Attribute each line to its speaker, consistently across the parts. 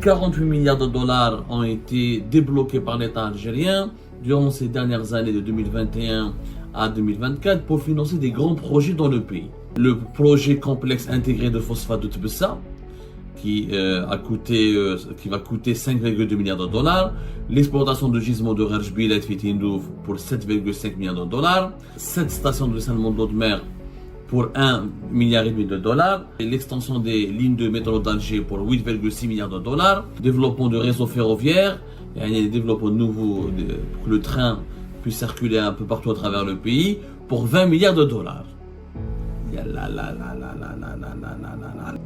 Speaker 1: 48 milliards de dollars ont été débloqués par l'État algérien durant ces dernières années de 2021 à 2024 pour financer des grands projets dans le pays. Le projet complexe intégré de phosphate de Tbessa, qui va coûter 5,2 milliards de dollars. L'exploitation de gisements de Rajbilet Fitindouf pour 7,5 milliards de dollars. 7 stations de dessalement d'eau de mer pour 1,5 milliard de dollars. Et l'extension des lignes de métro d'Alger pour 8,6 milliards de dollars. Développement de réseaux ferroviaires. Il y a des développements nouveaux pour que le train puisse circuler un peu partout à travers le pays pour 20 milliards de dollars.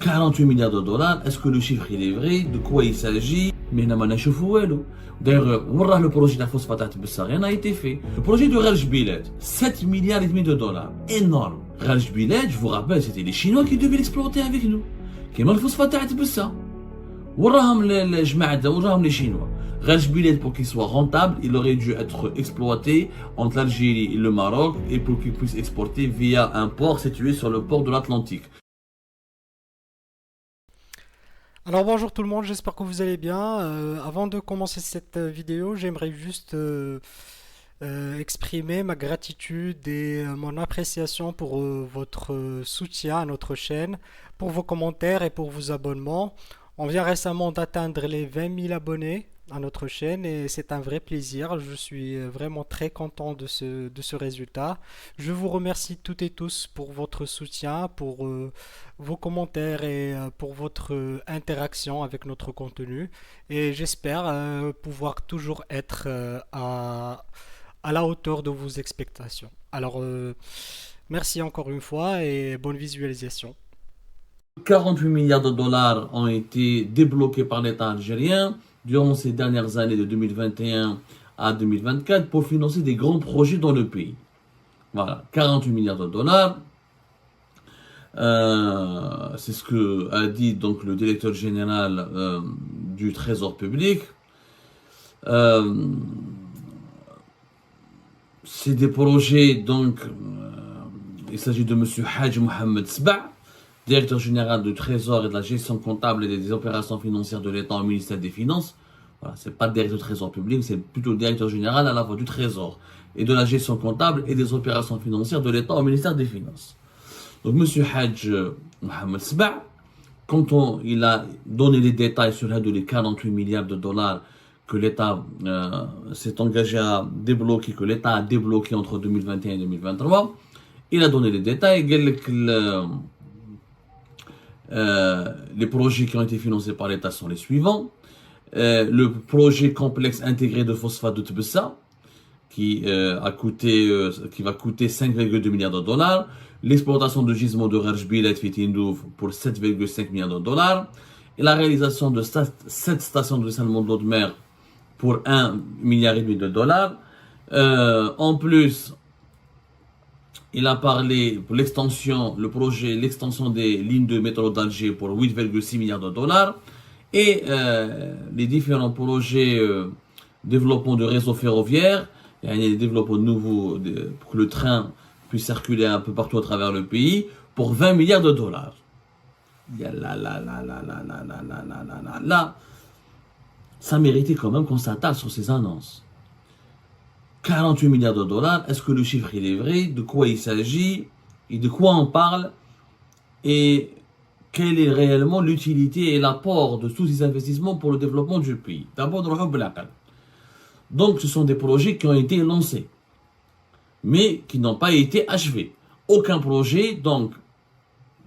Speaker 1: 48 milliards de dollars, est-ce que le chiffre il est vrai? De quoi il s'agit? Mais d'ailleurs, le projet de la phosphate rien n'a été fait. Le projet de Rajbilet, 7 milliards et demi de dollars, énorme. Rajbilet, je vous rappelle, c'était les Chinois qui devaient l'exploiter avec nous. Qui ont le phosphate les Chinois. Rajbilet, pour qu'il soit rentable, il aurait dû être exploité entre l'Algérie et le Maroc et pour qu'il puisse exporter via un port situé sur le port de l'Atlantique.
Speaker 2: Alors bonjour tout le monde, j'espère que vous allez bien. Avant de commencer cette vidéo, j'aimerais juste exprimer ma gratitude et mon appréciation pour votre soutien à notre chaîne, pour vos commentaires et pour vos abonnements. On vient récemment d'atteindre les 20 000 abonnés à notre chaîne et c'est un vrai plaisir. Je suis vraiment très content de ce résultat. Je vous remercie toutes et tous pour votre soutien, pour vos commentaires et pour votre interaction avec notre contenu. Et j'espère pouvoir toujours être à la hauteur de vos expectations. Alors, merci encore une fois et bonne visualisation.
Speaker 1: 48 milliards de dollars ont été débloqués par l'État algérien durant ces dernières années de 2021 à 2024 pour financer des grands projets dans le pays. Voilà, 48 milliards de dollars. C'est ce que a dit donc le directeur général du Trésor public. C'est des projets, donc, il s'agit de M. Haj Mohamed Sba, directeur général du Trésor et de la gestion comptable et des opérations financières de l'État au ministère des Finances. Voilà, c'est pas le directeur du Trésor public, c'est plutôt le directeur général à la fois du Trésor et de la gestion comptable et des opérations financières de l'État au ministère des Finances. Donc, M. Haj Mohamed Sba, quand il a donné les détails sur les 48 milliards de dollars que l'État s'est engagé à débloquer, que l'État a débloqué entre 2021 et 2023, il a donné les détails. Les projets qui ont été financés par l'État sont les suivants. Le projet complexe intégré de phosphate de Tbessa, qui va coûter 5,2 milliards de dollars. L'exploitation de gisements de Rajbilet Fitindouf pour 7,5 milliards de dollars. Et la réalisation de 7 stations de dessalement d'eau de mer pour 1,5 milliard de dollars. En plus, il a parlé pour l'extension des lignes de métro d'Alger pour 8,6 milliards de dollars et les différents projets développement de réseaux ferroviaires. Il y a des développements nouveaux pour que le train puisse circuler un peu partout à travers le pays pour 20 milliards de dollars. Là, ça méritait quand même qu'on s'attarde sur ces annonces. 48 milliards de dollars, est-ce que le chiffre il est vrai? De quoi il s'agit? Et de quoi on parle? Et quelle est réellement l'utilité et l'apport de tous ces investissements pour le développement du pays? D'abord, donc ce sont des projets qui ont été lancés, mais qui n'ont pas été achevés. Aucun projet, donc,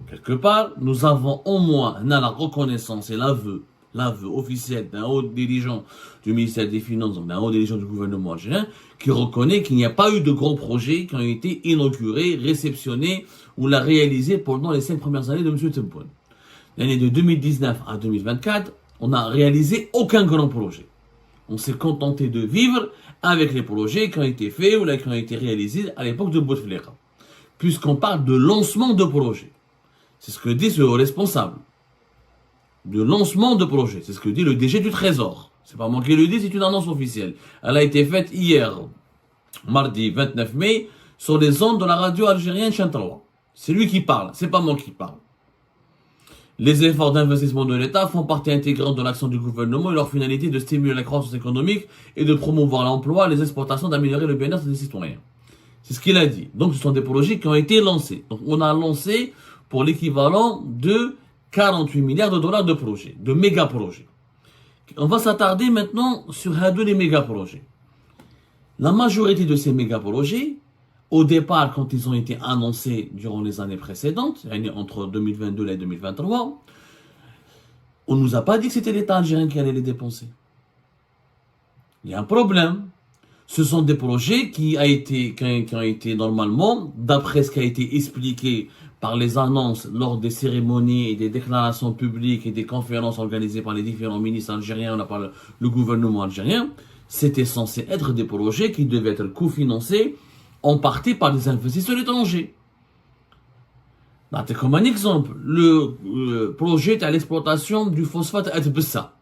Speaker 1: quelque part, nous avons au moins la reconnaissance et l'aveu officiel d'un haut dirigeant du ministère des Finances, d'un haut dirigeant du gouvernement algérien, qui reconnaît qu'il n'y a pas eu de gros projets qui ont été inaugurés, réceptionnés ou la réalisés pendant les 5 premières années de M. Tebboune. L'année de 2019 à 2024, on n'a réalisé aucun grand projet. On s'est contenté de vivre avec les projets qui ont été faits ou qui ont été réalisés à l'époque de Bouteflika. Puisqu'on parle de lancement de projets. C'est ce que dit ce responsable. De lancement de projet. C'est ce que dit le DG du Trésor. C'est pas moi qui le dis, c'est une annonce officielle. Elle a été faite hier, mardi 29 mai, sur les ondes de la radio algérienne Chantalwa. C'est lui qui parle, c'est pas moi qui parle. Les efforts d'investissement de l'État font partie intégrante de l'action du gouvernement et leur finalité est de stimuler la croissance économique et de promouvoir l'emploi, les exportations, d'améliorer le bien-être des citoyens. C'est ce qu'il a dit. Donc ce sont des projets qui ont été lancés. Donc on a lancé pour l'équivalent de 48 milliards de dollars de projets, de méga-projets. On va s'attarder maintenant sur les méga-projets. La majorité de ces méga-projets, au départ, quand ils ont été annoncés durant les années précédentes, entre 2022 et 2023, on ne nous a pas dit que c'était l'État algérien qui allait les dépenser. Il y a un problème. Ce sont des projets qui ont été normalement, d'après ce qui a été expliqué par les annonces lors des cérémonies et des déclarations publiques et des conférences organisées par les différents ministres algériens, par le gouvernement algérien, c'était censé être des projets qui devaient être cofinancés en partie par des investisseurs étrangers. Comme un exemple, le projet à l'exploitation du phosphate à Bessa.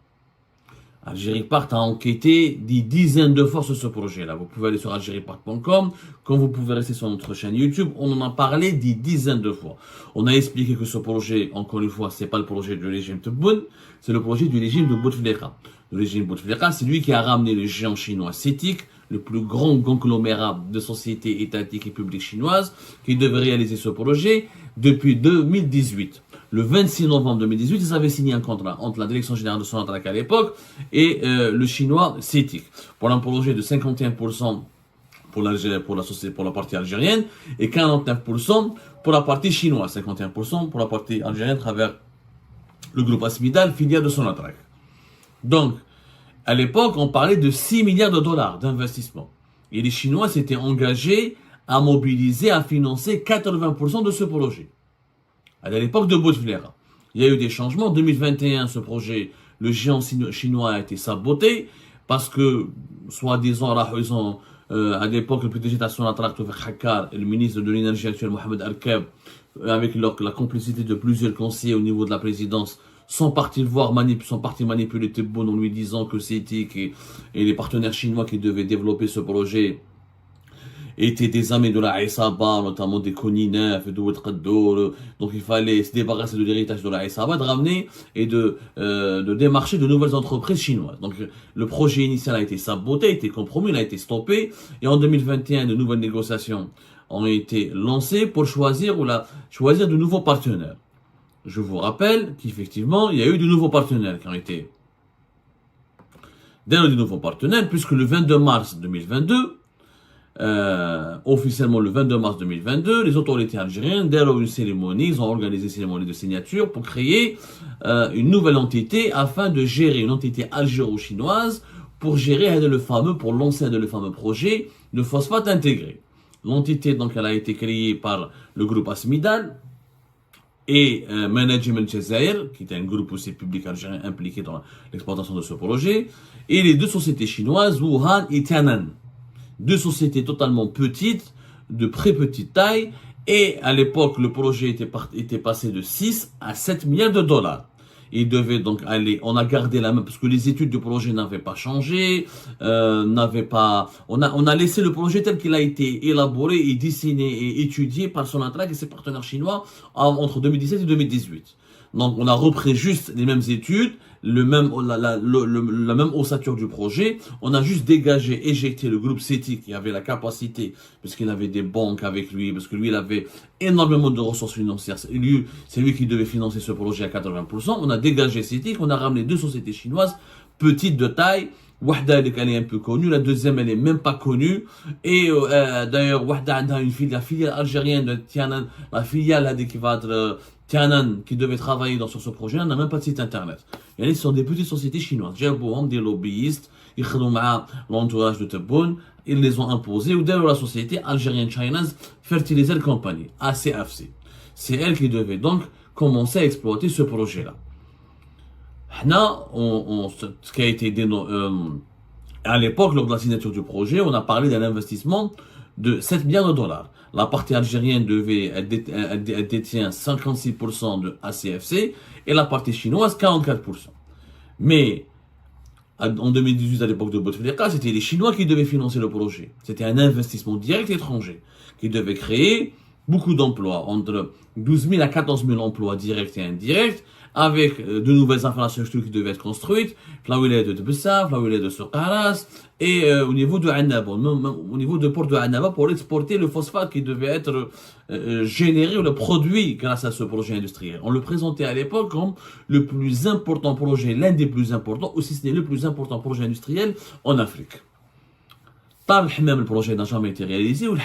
Speaker 1: Algéripart a enquêté des dizaines de fois sur ce projet-là. Vous pouvez aller sur algéripart.com, comme vous pouvez rester sur notre chaîne YouTube, on en a parlé des dizaines de fois. On a expliqué que ce projet, encore une fois, c'est pas le projet du régime Tebboune, c'est le projet du régime de Bouteflika. Le régime Bouteflika, c'est lui qui a ramené le géant chinois CITIC, le plus grand conglomérat de sociétés étatiques et publiques chinoises, qui devait réaliser ce projet depuis 2018. Le 26 novembre 2018, ils avaient signé un contrat entre la Direction générale de Sonatrach à l'époque et le chinois CITIC pour un projet de 51% pour la partie algérienne et 49% pour la partie chinoise, 51% pour la partie algérienne à travers le groupe Asmidal, filiale de Sonatrach. Donc, à l'époque, on parlait de 6 milliards de dollars d'investissement. Et les Chinois s'étaient engagés à mobiliser, à financer 80% de ce projet. À l'époque de Bouteflika. Il y a eu des changements. En 2021, ce projet, le géant chinois a été saboté parce que, soi-disant, à l'époque, le PDG de Sonatrach, et le ministre de l'énergie actuel, Mohamed Arkeb, avec la complicité de plusieurs conseillers au niveau de la présidence, sont partis manipuler Tebboune en lui disant que CITIC et les partenaires chinois qui devaient développer ce projet étaient des amis de la Isaba, notamment des Koninef et de Ouedrado. Donc il fallait se débarrasser de l'héritage de la Isaba, de ramener et de démarcher de nouvelles entreprises chinoises. Donc le projet initial a été saboté, a été compromis, il a été stoppé. Et en 2021, de nouvelles négociations ont été lancées pour choisir de nouveaux partenaires. Je vous rappelle qu'effectivement, il y a eu de nouveaux partenaires qui ont été de nouveaux partenaires, puisque le 22 mars 2022, officiellement le 22 mars 2022, les autorités algériennes, dès une cérémonie, ils ont organisé une cérémonie de signature pour créer une nouvelle entité afin de gérer une entité algéro-chinoise pour lancer le fameux projet de phosphate intégré. L'entité, donc, elle a été créée par le groupe Asmidal et Management Jazair, qui est un groupe aussi public algérien impliqué dans l'exploitation de ce projet, et les deux sociétés chinoises, Wuhan et Tianan. Deux sociétés totalement petites, de très petite taille, et à l'époque, le projet était passé de 6 à 7 milliards de dollars. Il devait donc on a gardé la même, parce que les études du projet n'avaient pas changé, on a laissé le projet tel qu'il a été élaboré et dessiné et étudié par Sonatrach et ses partenaires chinois entre 2017 et 2018. Donc on a repris juste les mêmes études, la même ossature du projet, on a juste éjecté le groupe CITIC qui avait la capacité, parce qu'il avait des banques avec lui, parce que lui il avait énormément de ressources financières, c'est lui qui devait financer ce projet à 80%, on a dégagé CITIC, on a ramené deux sociétés chinoises, petites de taille. Wahda elle est un peu connue, la deuxième elle est même pas connue, et d'ailleurs Wahda a une filiale algérienne de Tianan, la filiale qui va être Tianan, qui devait travailler sur ce projet, n'a même pas de site internet. Ce sont des petites sociétés chinoises, des lobbyistes, ils ont l'entourage de Tebboune, ils les ont imposés, ou d'ailleurs la société algérienne Chinese Fertilizer Company, ACFC. C'est elle qui devait donc commencer à exploiter ce projet-là. Ce qui a été à l'époque, lors de la signature du projet, on a parlé d'un investissement de 7 milliards de dollars. La partie algérienne elle détient 56% de ACFC et la partie chinoise 44%. Mais en 2018, à l'époque de Bouteflika, c'était les Chinois qui devaient financer le projet. C'était un investissement direct étranger qui devait créer beaucoup d'emplois, entre 12 000 à 14 000 emplois directs et indirects, avec de nouvelles infrastructures qui devaient être construites, la wilaya de Tbessa, la wilaya de Soqaras, et au niveau de Annaba, au niveau de port de Annaba, pour exporter le phosphate qui devait être généré ou le produit grâce à ce projet industriel. On le présentait à l'époque comme le plus important projet, l'un des plus importants, ou si ce n'est le plus important projet industriel en Afrique. Par le projet n'a jamais été réalisé, ou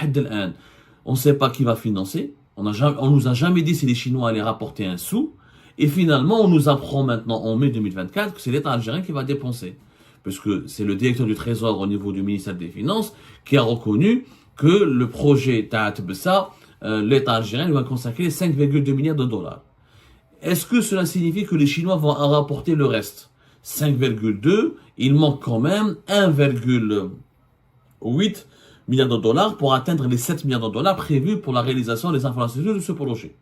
Speaker 1: on ne sait pas qui va financer, on nous a jamais dit si les Chinois allaient rapporter un sou, et finalement on nous apprend maintenant en mai 2024 que c'est l'État algérien qui va dépenser. Parce que c'est le directeur du Trésor au niveau du ministère des Finances qui a reconnu que le projet Ta'at Bessa, l'État algérien lui va consacrer 5,2 milliards de dollars. Est-ce que cela signifie que les Chinois vont en rapporter le reste? 5,2, il manque quand même 1,8 milliards de dollars pour atteindre les 7 milliards de dollars prévus pour la réalisation des infrastructures de ce projet.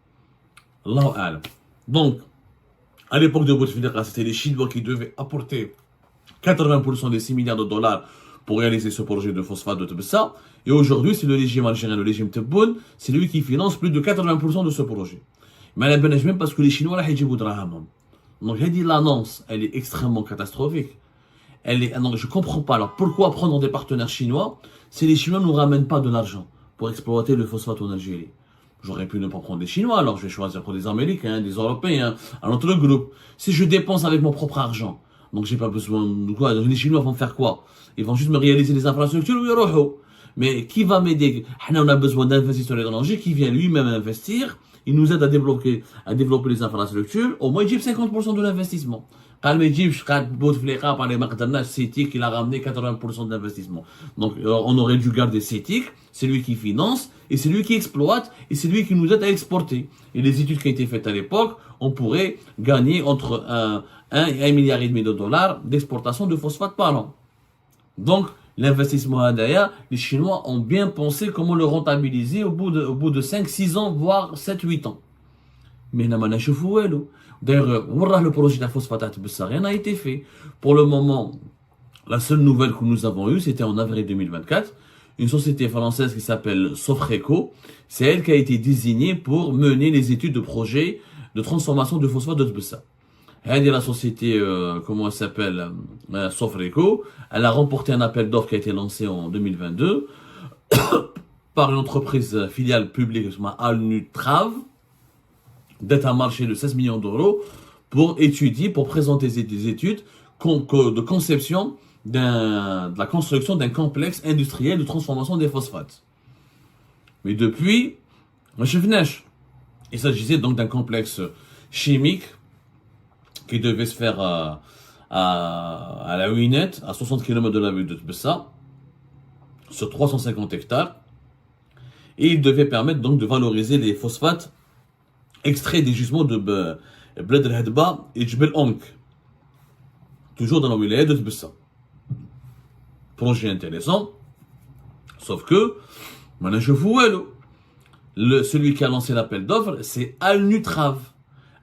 Speaker 1: Allahu A'lam. Donc, à l'époque de Bouteflika, c'était les Chinois qui devaient apporter 80% des 6 milliards de dollars pour réaliser ce projet de phosphate de Tbessa. Et aujourd'hui, c'est le régime algérien, le régime Tebboune, c'est lui qui finance plus de 80% de ce projet. Mais la benaj même parce que les Chinois, là, ils draham. Donc, j'ai dit l'annonce, elle est extrêmement catastrophique. Donc, je comprends pas. Alors, pourquoi prendre des partenaires chinois si les Chinois ne nous ramènent pas de l'argent pour exploiter le phosphate en Algérie? J'aurais pu ne pas prendre des Chinois, alors je vais choisir pour des Américains, des Européens, un autre groupe. Si je dépense avec mon propre argent, donc j'ai pas besoin de quoi, les Chinois vont faire quoi? Ils vont juste me réaliser les infrastructures ou ils. Mais qui va m'aider? On a besoin d'investisseurs étrangers qui vient lui-même investir, il nous aide à développer les infrastructures, au moins il 50% de l'investissement. Quand Bouteflika par les Maqdana, CETIC, il a ramené 80% d'investissement. Donc on aurait dû garder CETIC, c'est lui qui finance, et c'est lui qui exploite, et c'est lui qui nous aide à exporter. Et les études qui ont été faites à l'époque, on pourrait gagner entre 1 et 1,5 milliard de dollars d'exportation de phosphate par an. Donc, l'investissement Hadaya, les Chinois ont bien pensé comment le rentabiliser au bout de 5-6 ans, voire 7-8 ans. Mais d'ailleurs, le projet de la phosphate, rien n'a été fait. Pour le moment, la seule nouvelle que nous avons eue, c'était en avril 2024. Une société française qui s'appelle Sofreco, c'est elle qui a été désignée pour mener les études de projet de transformation de phosphate de Tbessa. Elle est la société, comment elle s'appelle, Sofreco. Elle a remporté un appel d'offres qui a été lancé en 2022 par une entreprise filiale publique, Al-Nutrav, d'être un marché de 16 millions d'euros pour présenter des études de conception de la construction d'un complexe industriel de transformation des phosphates. Mais depuis, il s'agissait donc d'un complexe chimique qui devait se faire à la Ouinette, à 60 km de la ville de Tbessa, sur 350 hectares. Et il devait permettre donc de valoriser les phosphates extraits des gisements de Bled el-Hadba et Jbel Onk, toujours dans la wilaya de Tbessa. Projet intéressant, sauf que, celui qui a lancé l'appel d'offres, c'est Al-Nutrav.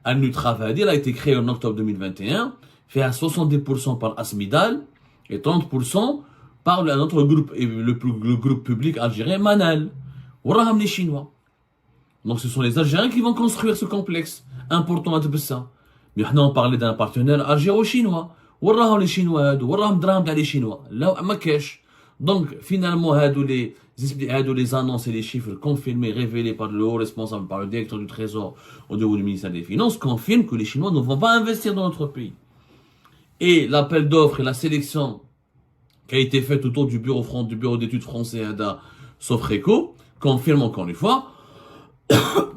Speaker 1: Al-Nutrav a été créé en octobre 2021, fait à 70% par Asmidal et 30% par un autre groupe, le groupe public algérien Manal. Waraham les Chinois. Donc ce sont les Algériens qui vont construire ce complexe important à Tbessa. Mais on parlait d'un partenaire algéro-chinois. Waraham les Chinois, waraham drame les Chinois. Là, à Marrakech. Donc finalement, les annonces et les chiffres confirmés, révélés par le haut responsable, par le directeur du Trésor au niveau du ministère des Finances, confirment que les Chinois ne vont pas investir dans notre pays. Et l'appel d'offres et la sélection qui a été faite autour du bureau d'études français ADA Sofreco confirme encore une fois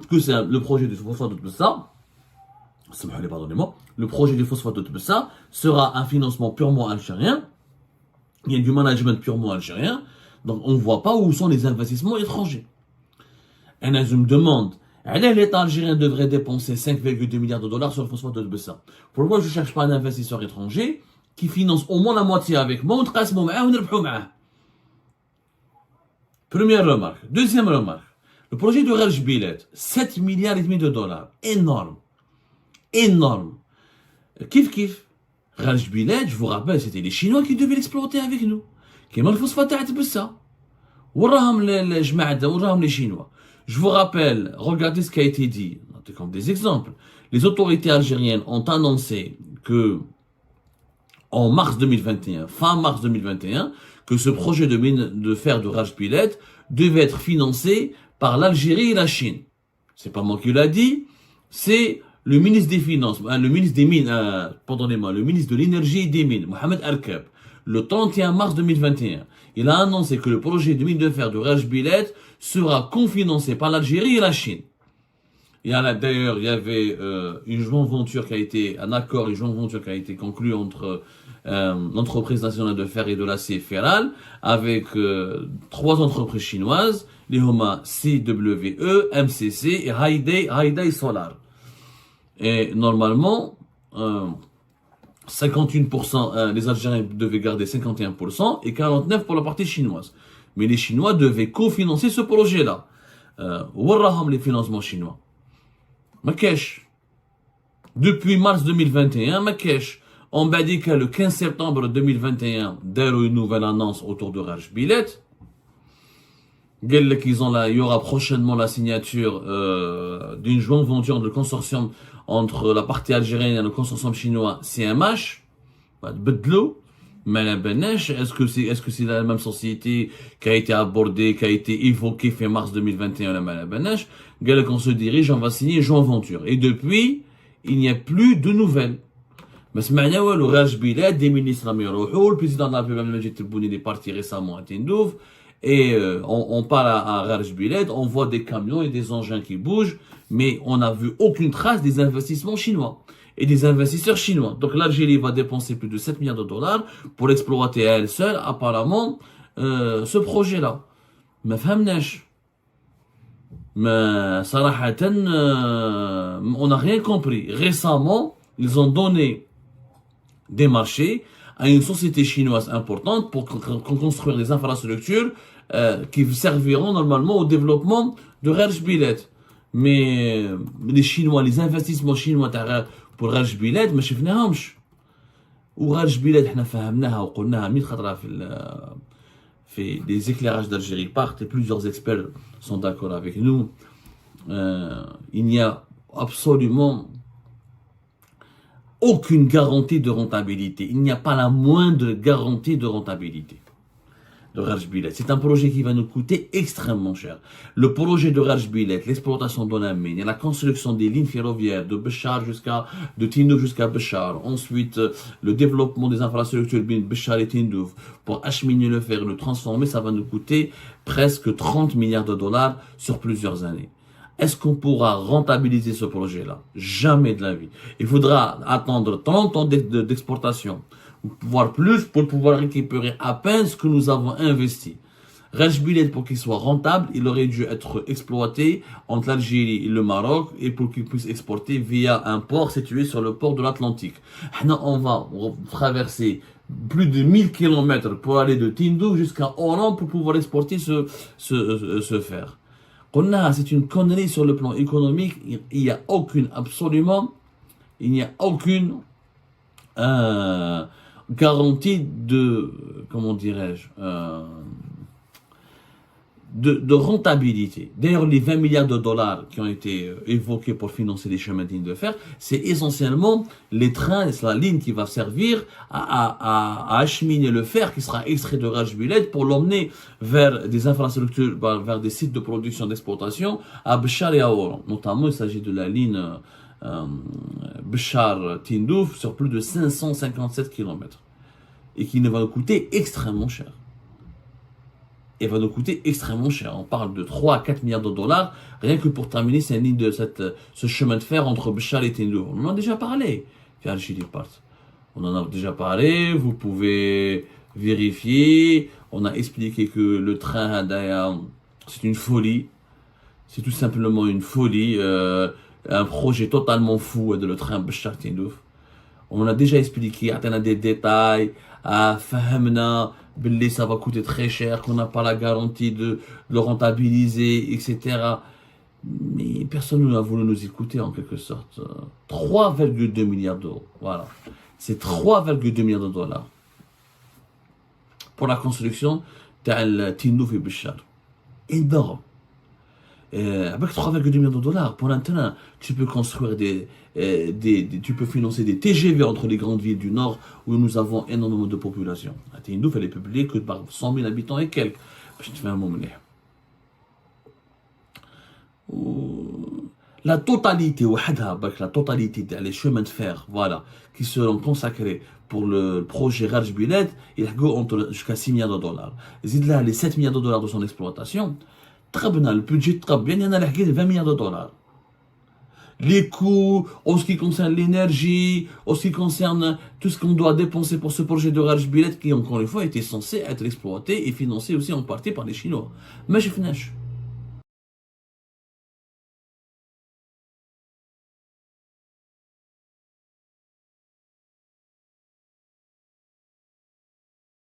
Speaker 1: que c'est le projet du phosphate de Tbessa. Pardonnez-moi. Le projet du phosphate de Tbessa sera un financement purement algérien. Il y a du management purement algérien. Donc on ne voit pas où sont les investissements étrangers. Et je me demande, l'État algérien devrait dépenser 5,2 milliards de dollars sur le phosphate de Tbessa. Pourquoi je ne cherche pas un investisseur étranger qui finance au moins la moitié avec moi, Première remarque. Deuxième remarque. Le projet de Raj Bilet, 7 milliards et demi de dollars. Énorme. Énorme. Kif. Raj Bilet, je vous rappelle, c'était les Chinois qui devaient l'exploiter avec nous. Qui ont le phosphate à Tbessa. وراهم les Chinois. Je vous rappelle, regardez ce qui a été dit, comme des exemples. Les autorités algériennes ont annoncé que, en mars 2021, fin mars 2021, que ce projet de mine de fer de Raj Bilet devait être financé par l'Algérie et la Chine. C'est pas moi qui l'a dit, c'est le ministre des Finances, le ministre des Mines, pardonnez-moi, le ministre de l'Énergie et des Mines, Mohamed Arkab, le 31 mars 2021. Il a annoncé que le projet de mine de fer de Raj Bilet sera cofinancé par l'Algérie et la Chine. D'ailleurs, il y avait une joint venture qui a été, un accord, une joint venture qui a été conclu entre l'entreprise nationale de fer et de l'acier Ferral avec 3 entreprises chinoises, les Homa CWE, MCC et Haidai Solar. Et normalement, 51%, les Algériens devaient garder 51% et 49% pour la partie chinoise. Mais les Chinois devaient cofinancer ce projet-là. Warraham les financements chinois. Makesh. Depuis mars 2021, Makesh. On m'a dit que le 15 septembre 2021, dès une nouvelle annonce autour de Raj Bilet, il y aura prochainement la signature d'une joint venture de consortium entre la partie algérienne et le consortium chinois CMH. Est-ce que c'est la même société qui a été abordée, qui a été évoquée fin mars 2021 la qu'on se dirige, on va signer joint venture. Et depuis, il n'y a plus de nouvelles. Mais le Raj Bilet, des ministres le président de la République Majid Tebboune est parti récemment à Tindouf. Et on parle à Raj Bilet, on voit des camions et des engins qui bougent, mais on n'a vu aucune trace des investissements chinois et des investisseurs chinois. Donc l'Algérie va dépenser plus de 7 milliards de dollars pour exploiter à elle seule, apparemment, ce projet-là. Mais on n'a rien compris. Récemment, ils ont donné des marchés à une société chinoise importante pour construire des infrastructures qui serviront normalement au développement de Raj Bilet. Mais les Chinois, les investissements chinois pour Raj Bilet, ما شفناهمش. ورaj Bilet احنا فهمناها وقلناها 100 خطرة في des éclairages d'Algérie partent et plusieurs experts sont d'accord avec nous. Il n'y a absolument aucune garantie de rentabilité. Il n'y a pas la moindre garantie de rentabilité de Raj Bilet. C'est un projet qui va nous coûter extrêmement cher. Le projet de Raj Bilet, l'exploitation de la mine, la construction des lignes ferroviaires de Tindouf jusqu'à Béchar. Ensuite, le développement des infrastructures de Béchar et Tindouf pour acheminer le fer, le transformer, ça va nous coûter presque 30 milliards de dollars sur plusieurs années. Est-ce qu'on pourra rentabiliser ce projet-là? Jamais de la vie. Il faudra attendre 30 ans d'exportation, voire plus, pour pouvoir récupérer à peine ce que nous avons investi. Raj Bilet, pour qu'il soit rentable, il aurait dû être exploité entre l'Algérie et le Maroc et pour qu'il puisse exporter via un port situé sur le port de l'Atlantique. On va traverser plus de 1000 km pour aller de Tindouf jusqu'à Oran pour pouvoir exporter ce fer. C'est une connerie sur le plan économique. Il n'y a aucune garantie de, comment dirais-je, de rentabilité. D'ailleurs, les 20 milliards de dollars qui ont été évoqués pour financer les chemins de ligne de fer, c'est essentiellement les trains, c'est la ligne qui va servir à acheminer le fer qui sera extrait de Raj Bilet pour l'emmener vers des infrastructures, vers des sites de production d'exploitation à Béchar et à Oran. Notamment, il s'agit de la ligne Béchar-Tindouf sur plus de 557 km et qui va nous coûter extrêmement cher. Et va nous coûter extrêmement cher. On parle de 3 à 4 milliards de dollars rien que pour terminer cette ligne ce chemin de fer entre Béchar et Tindouf. On en a déjà parlé. On en a déjà parlé. Vous pouvez vérifier. On a expliqué que le train Hadaya, c'est une folie. C'est tout simplement une folie. Un projet totalement fou de le train Béchar Tindouf. On a déjà expliqué, on a des détails, fahemna, ça va coûter très cher, qu'on n'a pas la garantie de le rentabiliser, etc. Mais personne n'a voulu nous écouter en quelque sorte. 3,2 milliards d'euros, voilà. C'est 3,2 milliards de dollars pour la construction de Tindouf et Béchar. Énorme. Avec 3,2 millions de dollars, pour un train, tu peux construire tu peux financer des TGV entre les grandes villes du Nord où nous avons énormément de population. Tindouf, elle est peuplée que par 100 000 habitants et quelques. Je te fais un moment. La totalité, la totalité des chemins de fer, voilà, qui seront consacrés pour le projet Raj Bilet, il y jusqu'à 6 milliards de dollars. Zid là, les 7 milliards de dollars de son exploitation, le budget bien, il y en a 20 milliards de dollars. Les coûts, en ce qui concerne l'énergie, en ce qui concerne tout ce qu'on doit dépenser pour ce projet de Raj Bilet, qui encore une fois était censé être exploité et financé aussi en partie par les Chinois. Mais je finis.